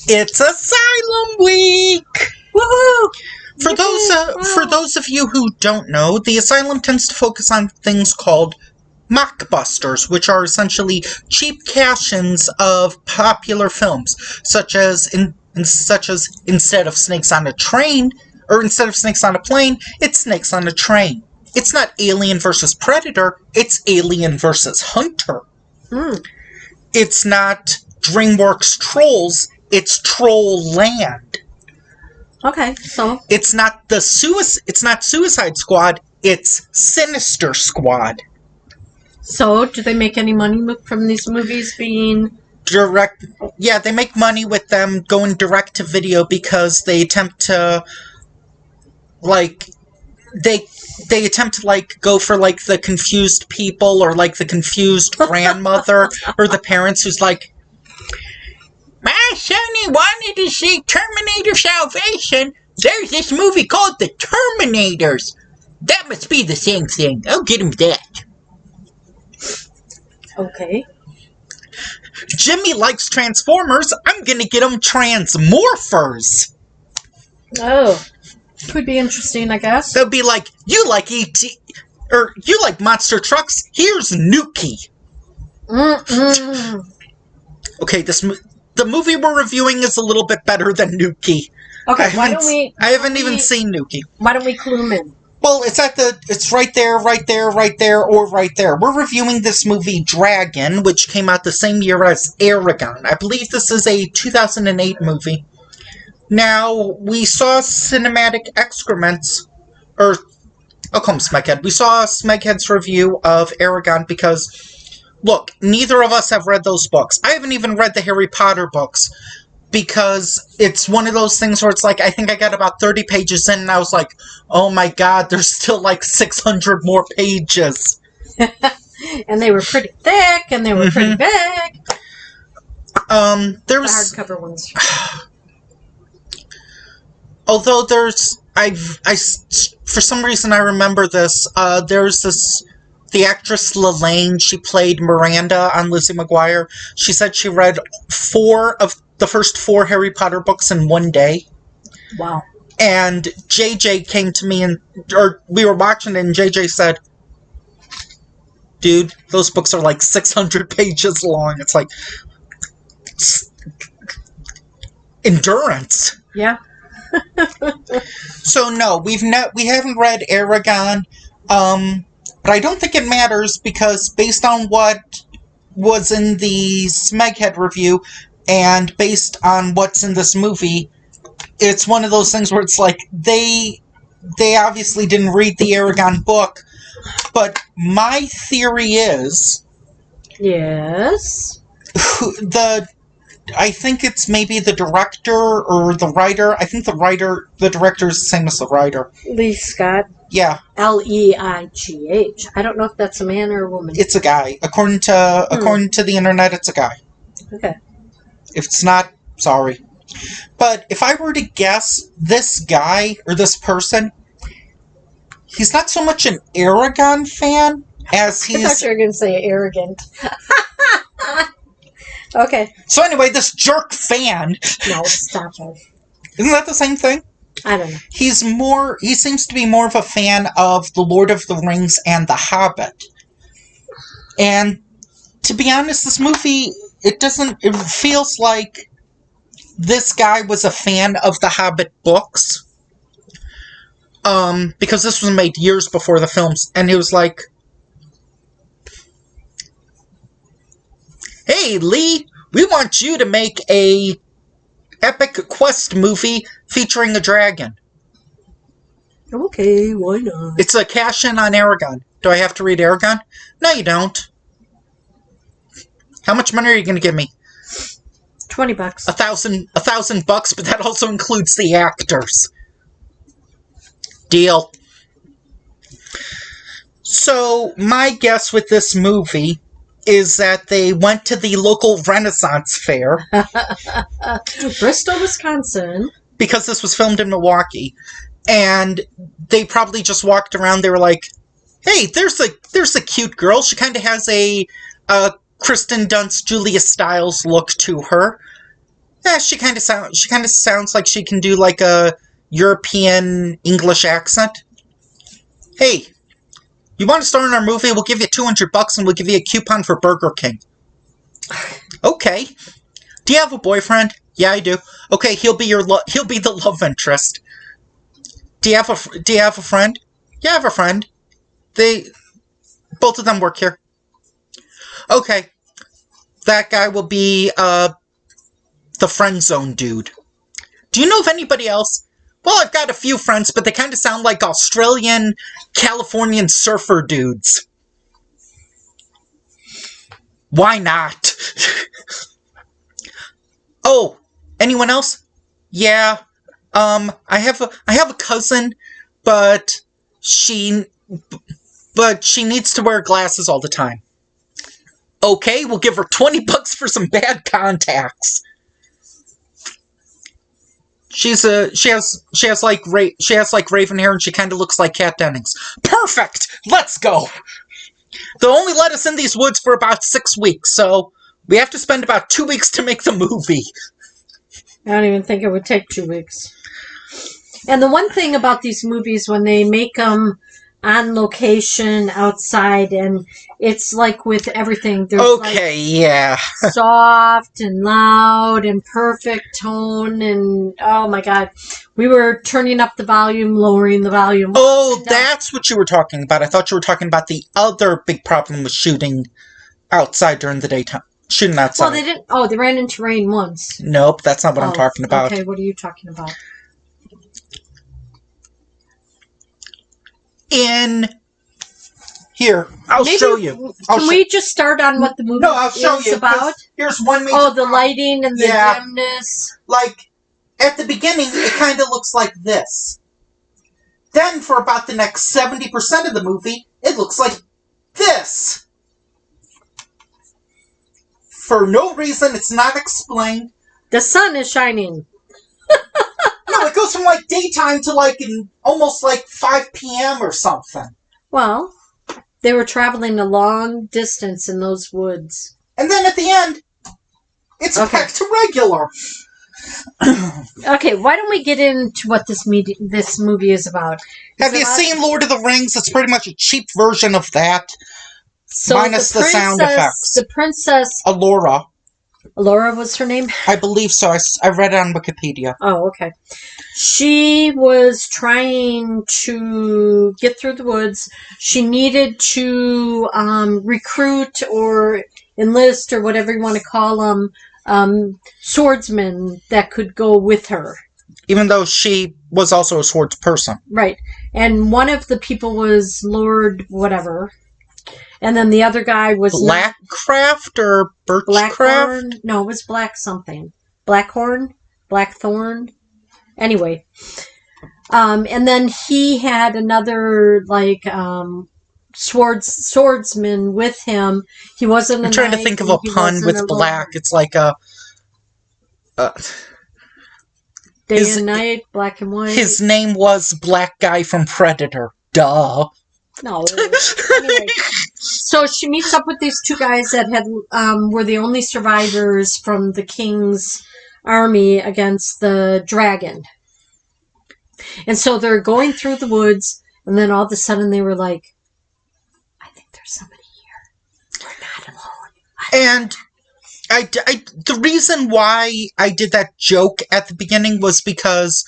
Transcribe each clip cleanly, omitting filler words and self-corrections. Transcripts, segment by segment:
It's Asylum Week! Woohoo! For those of you who don't know, the Asylum tends to focus on things called mockbusters, which are essentially cheap cash-ins of popular films, such as instead of Snakes on a Train, or instead of Snakes on a Plane, it's Snakes on a Train. It's not Alien vs. Predator, it's Alien vs. Hunter. It's not DreamWorks Trolls, it's Troll Land. Okay, so It's not Suicide Squad, it's Sinister Squad. So, do they make any money from these movies being direct? Yeah, they make money with them going direct to video because they attempt to, like, they attempt to, like, go for, like, the confused people or, like, the confused grandmother or the parents who's like, my sonny wanted to see Terminator Salvation. There's this movie called The Terminators. That must be the same thing. I'll get him that. okay? Jimmy likes Transformers. I'm gonna get him Transmorphers. Oh, could be interesting, I guess. They'll be like, you like E.T. or you like monster trucks. Here's Nuki. Okay, the movie we're reviewing is a little bit better than Nuki. Okay, I haven't even seen Nuki. Why don't we clue them in? Well, it's right there, or right there. We're reviewing this movie Dragon, which came out the same year as Aragon. I believe this is a 2008 movie. Now, we saw cinematic excrements, or I'll call him Smeghead. We saw Smeghead's review of Aragon because, look, neither of us have read those books. I haven't even read the Harry Potter books. Because it's one of those things where it's like, I think I got about 30 pages in and I was like, oh my god, there's still like 600 more pages. And they were pretty thick and they were pretty big. There was the hardcover ones. Although there's, for some reason I remember this, there's the actress Lelaine, she played Miranda on Lizzie McGuire. She said she read 4 of the first 4 Harry Potter books in one day. Wow. And JJ came to me or we were watching it and JJ said, dude, those books are like 600 pages long. It's like, endurance. Yeah. So no, we haven't read Aragon, but I don't think it matters because based on what was in the Smeghead review, and based on what's in this movie, it's one of those things where it's like, they obviously didn't read the Aragon book, but my theory is... Yes? I think it's maybe the director or the writer. I think the director is the same as the writer. Lee Scott? Yeah. Leigh. I don't know if that's a man or a woman. It's a guy. According to the internet, it's a guy. Okay. If it's not, sorry. But if I were to guess, this guy, or this person, he's not so much an Aragon fan as he's... I thought you were going to say arrogant. Okay. So anyway, this jerk fan... No, stop it. Isn't that the same thing? I don't know. He seems to be more of a fan of The Lord of the Rings and The Hobbit. And to be honest, this movie... It feels like this guy was a fan of the Hobbit books. Because this was made years before the films, and he was like, hey, Lee, we want you to make a epic quest movie featuring a dragon. Okay, why not? It's a cash-in on Aragon. Do I have to read Aragon? No, you don't. How much money are you going to give me? $20. $1,000, but that also includes the actors. Deal. So, my guess with this movie is that they went to the local Renaissance fair. Bristol, Wisconsin. Because this was filmed in Milwaukee. And they probably just walked around, they were like, hey, there's a cute girl. She kind of has a Kristen Dunst, Julia Stiles look to her. Yeah, she kind of sounds like she can do like a European English accent. Hey, you want to star in our movie? We'll give you $200 and we'll give you a coupon for Burger King. Okay. Do you have a boyfriend? Yeah, I do. Okay, he'll be the love interest. Do you have a friend? Yeah, I have a friend. Both of them work here. Okay. That guy will be the friend zone dude. Do you know of anybody else? Well, I've got a few friends, but they kind of sound like Australian, Californian surfer dudes. Why not? Oh, anyone else? Yeah. I have a cousin, but she needs to wear glasses all the time. Okay, we'll give her $20 for some bad contacts. She has like raven hair and she kind of looks like Kat Dennings. Perfect. Let's go. They'll only let us in these woods for about 6 weeks, so we have to spend about 2 weeks to make the movie. I don't even think it would take 2 weeks. And the one thing about these movies, when they make them on location outside, and it's like with everything, there's okay, yeah, soft and loud and perfect tone, and oh my god, we were turning up the volume, lowering the volume. Oh, that's what you were talking about. I thought you were talking about the other big problem with shooting outside during the daytime. Shooting outside. Well, they didn't. Oh, they ran into rain once. Nope, that's not what I'm talking about. Okay, what are you talking about? In here, I'll show you. Can we just start on what the movie is about? Here's one major the lighting and the dimness. Like, at the beginning, it kind of looks like this. Then, for about the next 70% of the movie, it looks like this. For no reason, it's not explained. The sun is shining. No, it goes from like daytime to like almost like 5 p.m. or something. Well, they were traveling a long distance in those woods. And then at the end, it's back to regular. Okay, why don't we get into what this movie is about? Have you seen Lord of the Rings? It's pretty much a cheap version of that. So minus the sound effects. The princess... Allura. Allura was her name? I believe so. I read it on Wikipedia. Oh, okay. She was trying to get through the woods. She needed to recruit or enlist, or whatever you want to call them, swordsmen that could go with her. Even though she was also a swords person. Right. And one of the people was Lord whatever. And then the other guy was... Blackcraft or Birchcraft? Blackthorn? No, it was Black something. Blackhorn? Blackthorn? Anyway. And then he had another, like, swordsman with him. He wasn't I'm trying to think of a pun with black. It's like a... Day and night, black and white. His name was Black Guy from Predator. Duh. No. Anyway, so she meets up with these two guys that were the only survivors from the king's army against the dragon. And so they're going through the woods, and then all of a sudden they were like, I think there's somebody here. We're not alone. And the reason why I did that joke at the beginning was because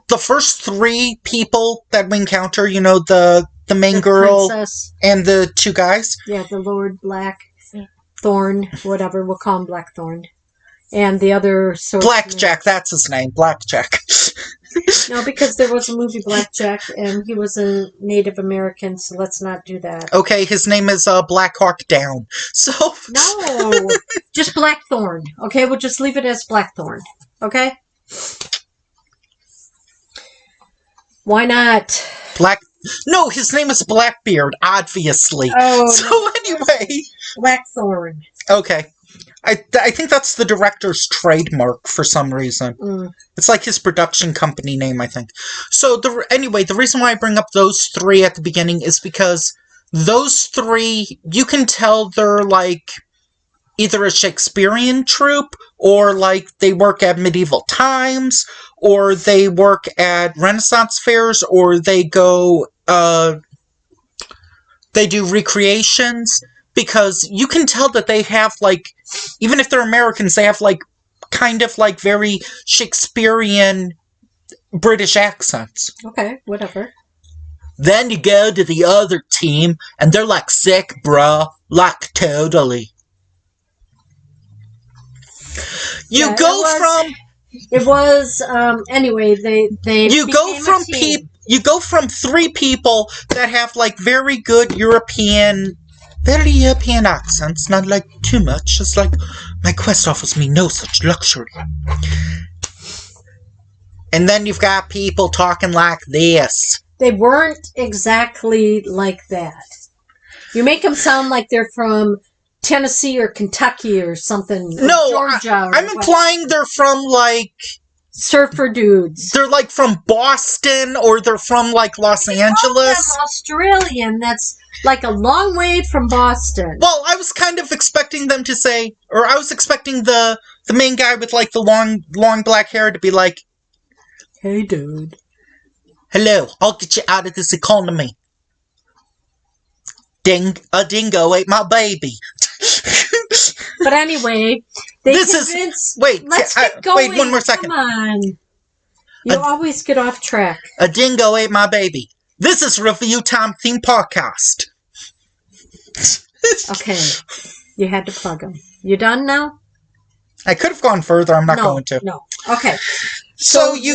the first 3 people that we encounter, you know, the main girl princess, and the 2 guys. Yeah, the Lord Blackthorn, whatever, we'll call him Blackthorn. And the other Blackjack, that's his name, Blackjack. No, because there was a movie Blackjack, and he was a Native American, so let's not do that. Okay, his name is Black Hawk Down. So no, just Blackthorn. Okay, we'll just leave it as Blackthorn. Okay. Why not? No, his name is Blackbeard, obviously. Oh, so no. Anyway. Blackthorn. Okay. I think that's the director's trademark for some reason. Mm. It's like his production company name, I think. So, anyway, the reason why I bring up those 3 at the beginning is because those 3, you can tell they're, like, either a Shakespearean troupe, or like they work at medieval times, or they work at Renaissance fairs, or they go, they do recreations, because you can tell that they have, like, even if they're Americans, they have, like, kind of, like, very Shakespearean British accents. Okay, whatever. Then you go to the other team, and they're, like, sick, bruh. Like, totally. You anyway, they you go from 3 people that have like very good European accents, not like too much. It's like, my quest offers me no such luxury. And then you've got people talking like this. They weren't exactly like that. You make them sound like they're from Tennessee or Kentucky or something. No, Georgia. I'm implying they're from, like... surfer dudes. They're, like, from Boston, or they're from, like, Los Angeles. Them Australian. That's, like, a long way from Boston. Well, I was kind of expecting them to say... Or I was expecting the main guy with, like, the long black hair to be like... Hey, dude. Hello, I'll get you out of this economy. A dingo ate my baby. But anyway, let's get going. Wait, one more second. Come on. You always get off track. A dingo ate my baby. This is Review Time Theme Podcast. Okay. You had to plug them. You done now? I could have gone further. I'm not going to. No. Okay. So you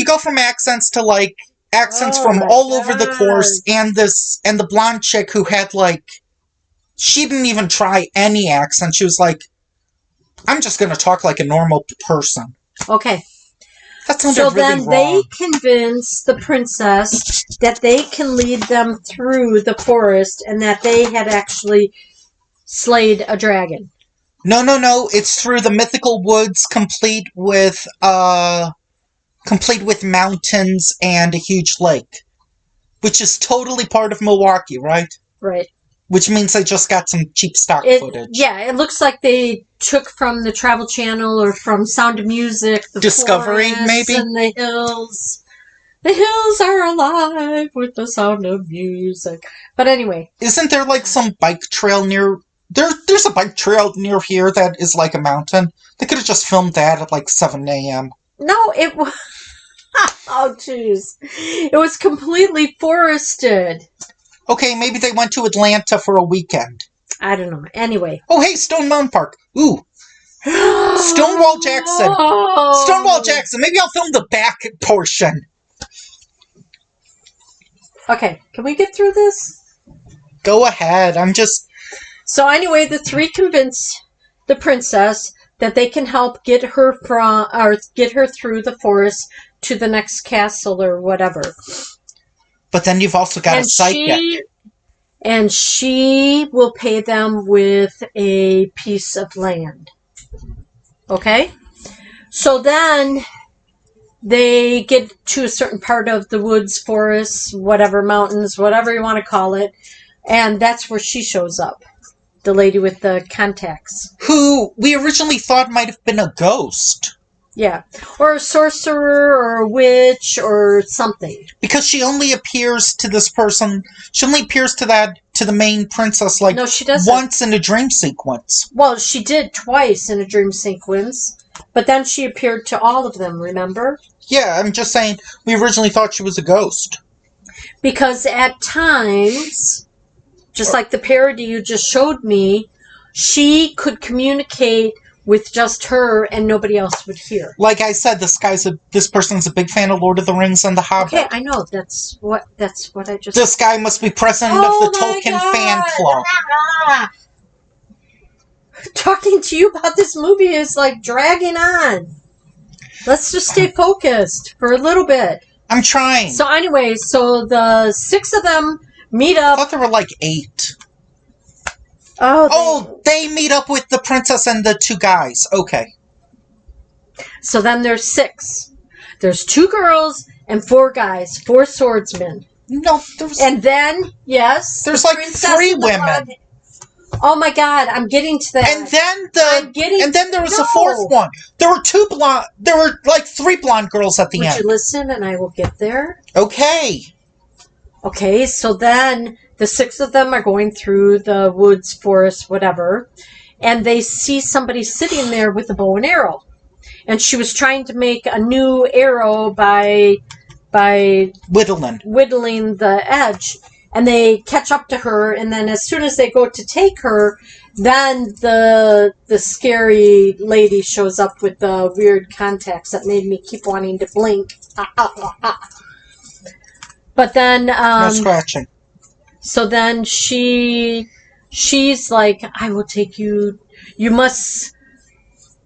go from accents to, like, accents from all over the course, and the blonde chick who had, like, she didn't even try any accent. She was like, I'm just going to talk like a normal person. Okay. That sounded really wrong. So then they convince the princess that they can lead them through the forest and that they had actually slayed a dragon. No. It's through the mythical woods, complete with mountains and a huge lake, which is totally part of Milwaukee, right? Right. Which means they just got some cheap stock footage. Yeah, it looks like they took from the Travel Channel or from Sound of Music. The Discovery, maybe? And the hills. The hills are alive with the sound of music. But anyway. Isn't there, like, some bike trail near... There's a bike trail near here that is like a mountain. They could have just filmed that at, like, 7 a.m. No, it was... Oh, jeez. It was completely forested. Okay, maybe they went to Atlanta for a weekend. I don't know. Anyway. Oh, hey, Stone Mountain Park. Ooh. Stonewall Jackson. Oh. Stonewall Jackson. Maybe I'll film the back portion. Okay, can we get through this? Go ahead. I'm just... So anyway, the 3 convince the princess that they can help get her through the forest to the next castle or whatever. But then you've also got a psychic. And she will pay them with a piece of land. Okay? So then they get to a certain part of the woods, forests, whatever, mountains, whatever you want to call it. And that's where she shows up. The lady with the contacts. Who we originally thought might have been a ghost. Yeah. Or a sorcerer or a witch or something. Because she only appears to this person, she only appears to the main princess, like, no, she doesn't. Once in a dream sequence. Well, she did twice in a dream sequence, but then she appeared to all of them, remember? Yeah, I'm just saying, we originally thought she was a ghost. Because at times, just like the parody you just showed me, she could communicate with just her and nobody else would hear. Like I said, this person's a big fan of Lord of the Rings and The Hobbit. Okay, I know. That's what I just... This guy must be president of the Tolkien fan club. Talking to you about this movie is like dragging on. Let's just stay focused for a little bit. I'm trying. So anyway, the 6 of them meet up. I thought there were like 8. They meet up with the princess and the 2 guys. Okay. So then there's 6. There's 2 girls and 4 guys, 4 swordsmen. No, there's... And then, yes... There's like 3 women. Oh my God, I'm getting to that. And then there was a fourth one. There were like 3 blonde girls at the end. Would you listen and I will get there? Okay. Okay, so then the 6 of them are going through the woods, forest, whatever, and they see somebody sitting there with a bow and arrow. And she was trying to make a new arrow by whittling the edge. And they catch up to her, and then as soon as they go to take her, then the scary lady shows up with the weird contacts that made me keep wanting to blink. But then no scratching. So then she's like, I will take you. You must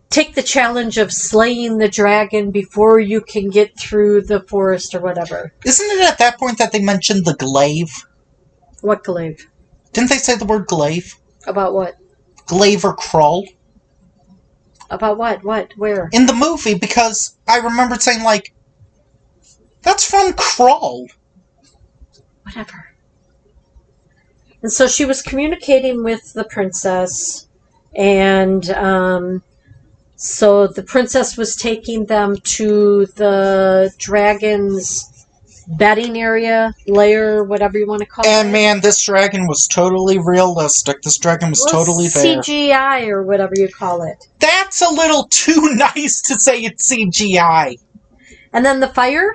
take the challenge of slaying the dragon before you can get through the forest or whatever. Isn't it at that point that they mentioned the glaive? What glaive? Didn't they say the word glaive? About what? Glaive or crawl? About what? What? Where? In the movie, because I remembered saying, like, that's from Crawl. Whatever. And so she was communicating with the princess, and so the princess was taking them to the dragon's bedding area, lair, whatever you want to call it. And man, this dragon was totally realistic. This dragon was totally there. CGI or whatever you call it. That's a little too nice to say it's CGI. And then the fire?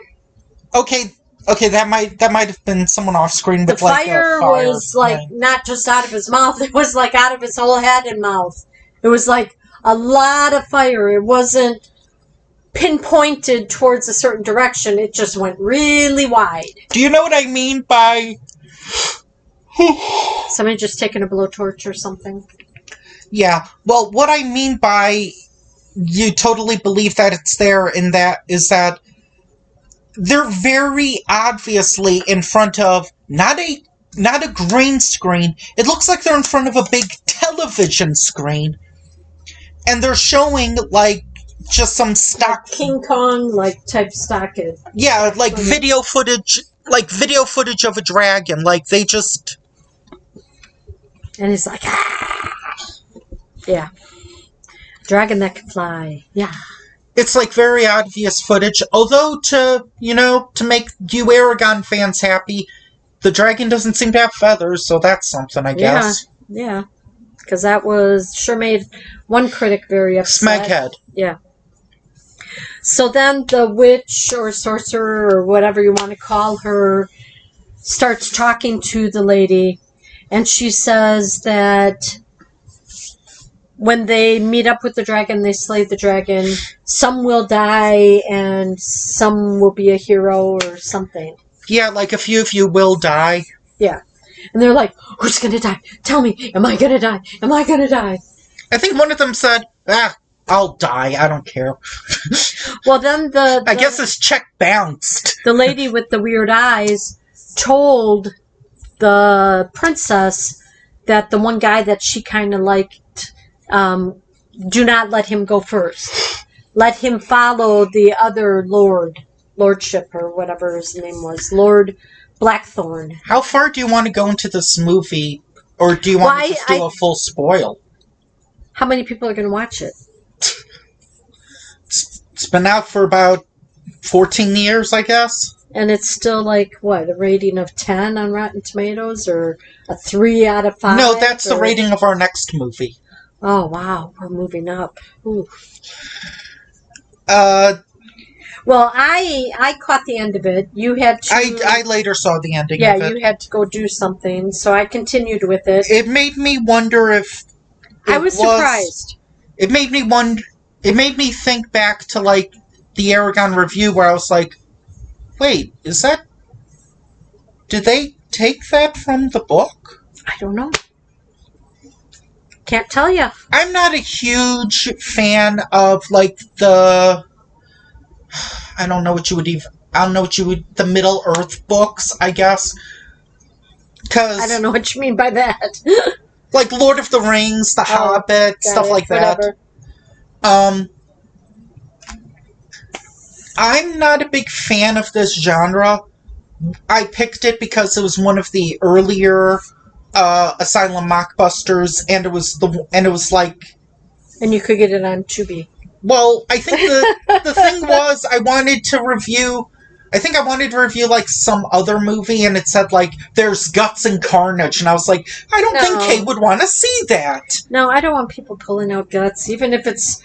Okay, that might have been someone off screen with the fire was like not just out of his mouth, it was like out of his whole head and mouth. It was like a lot of fire. It wasn't pinpointed towards a certain direction. It just went really wide. Do you know what I mean by somebody just taking a blowtorch or something? Yeah. Well, what I mean by you totally believe that it's there in that is that they're very obviously in front of not a green screen. It looks like they're in front of a big television screen. And they're showing, like, just some stock... Like King Kong, like, type stock. Yeah, like video footage of a dragon. Like, they just... And he's like, ah! Yeah. Dragon that can fly. Yeah. It's, like, very obvious footage. Although, to make you Aragon fans happy, the dragon doesn't seem to have feathers, so that's something, I guess. Yeah. Because that sure made one critic very upset. Smeghead. Yeah. So then the witch or sorcerer or whatever you want to call her starts talking to the lady, and she says that when they meet up with the dragon, they slay the dragon, some will die and some will be a hero or something. Yeah, like a few of you will die. Yeah. And they're like, who's going to die? Tell me, am I going to die? Am I going to die? I think one of them said, I'll die, I don't care. Well, then I guess his check bounced. The lady with the weird eyes told the princess that the one guy that she kind of liked, do not let him go first. Let him follow the other lordship or whatever his name was, Lord Blackthorn. How far do you want to go into this movie? Or do you want to just do a full spoil? How many people are going to watch it? It's been out for about 14 years, I guess. And it's still like, what, a rating of 10 on Rotten Tomatoes? Or a 3 out of 5? No, that's the rating of our next movie. Oh, wow. We're moving up. Ooh. Well, I caught the end of it. You had to... I later saw the ending of it. Yeah, you had to go do something, so I continued with it. It made me wonder if... I was surprised. It made me wonder... It made me think back to, like, the Aragon review where I was like, wait, is that... Did they take that from the book? I don't know. Can't tell you. I'm not a huge fan of, like, the... I don't know what you would... The Middle-earth books, I guess. Because... I don't know what you mean by that. Like Lord of the Rings, The Hobbit, stuff like that. Whatever. I'm not a big fan of this genre. I picked it because it was one of the earlier Asylum Mockbusters, and it was like, And you could get it on Tubi. well, I think the thing was I wanted to review. I think I wanted to review like some other movie, and it said like there's guts and carnage, and I was like, I don't think Kay would want to see that. No, I don't want people pulling out guts, even if it's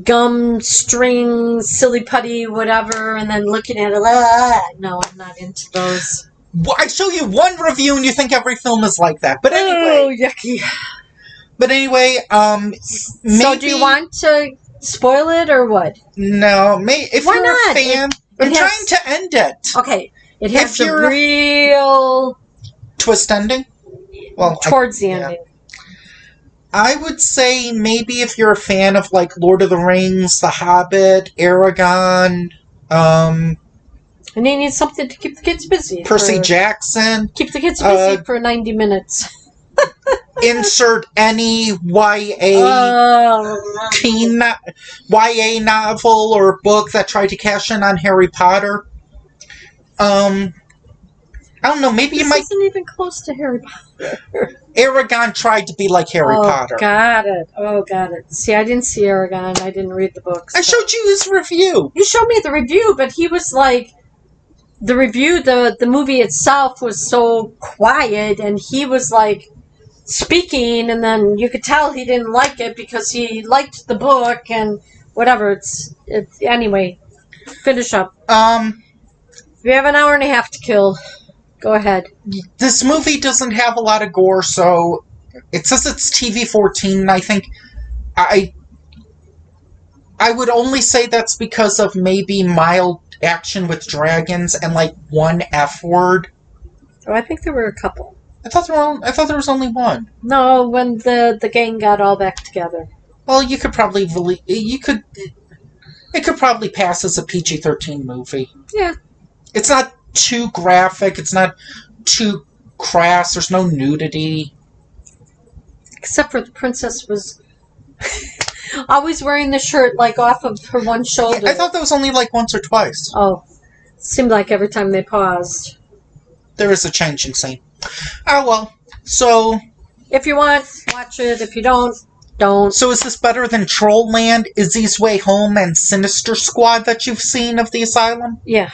gum, string, silly putty, whatever, and then looking at it. No, I'm not into those. Well, I show you one review, and you think every film is like that. But anyway, Oh, yucky. But anyway, maybe... So do you want to spoil it or what? No, if Why you're not? a fan, I'm trying to end it. Okay, it has If the you're real twist ending. Well, towards the ending. I would say maybe if you're a fan of like Lord of the Rings, The Hobbit, Aragon, And you need something to keep the kids busy. Percy Jackson. Keep the kids busy for 90 minutes. Insert any YA novel or book that tried to cash in on Harry Potter. I don't know, maybe you might... This isn't even close to Harry Potter. Aragon tried to be like Harry Potter. Got it. See, I didn't see Aragon. I didn't read the books. I showed you his review. You showed me the review, but he was like... The review, the movie itself was so quiet, and he was like speaking, and then you could tell he didn't like it because he liked the book and whatever. It's anyway. Finish up. We have an hour and a half to kill. Go ahead. This movie doesn't have a lot of gore, so it says it's TV-14. I think I would only say that's because of maybe mild action with dragons and like one F word. Oh, I think there were a couple. I thought there was only one. No, when the gang got all back together. Well, it could probably pass as a PG-13 movie. Yeah. It's not too graphic. It's not too crass. There's no nudity. Except for the princess was always wearing the shirt like off of her one shoulder. I thought that was only like once or twice. Oh. Seemed like every time they paused. There is a changing scene. Oh, well. So... If you want, watch it. If you don't, don't. So is this better than Trollland, Izzy's Way Home, and Sinister Squad that you've seen of the Asylum? Yeah.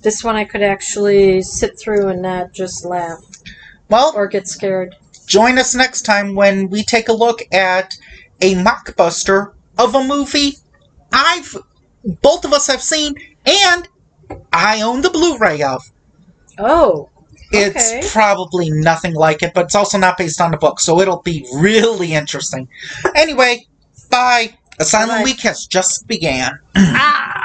This one I could actually sit through and not just laugh. Well... Or get scared. Join us next time when we take a look at a mockbuster of a movie both of us have seen, and I own the Blu-ray of. Oh. Okay. It's probably nothing like it, but it's also not based on the book, so it'll be really interesting. Anyway, bye. Asylum Week has just began. Ah!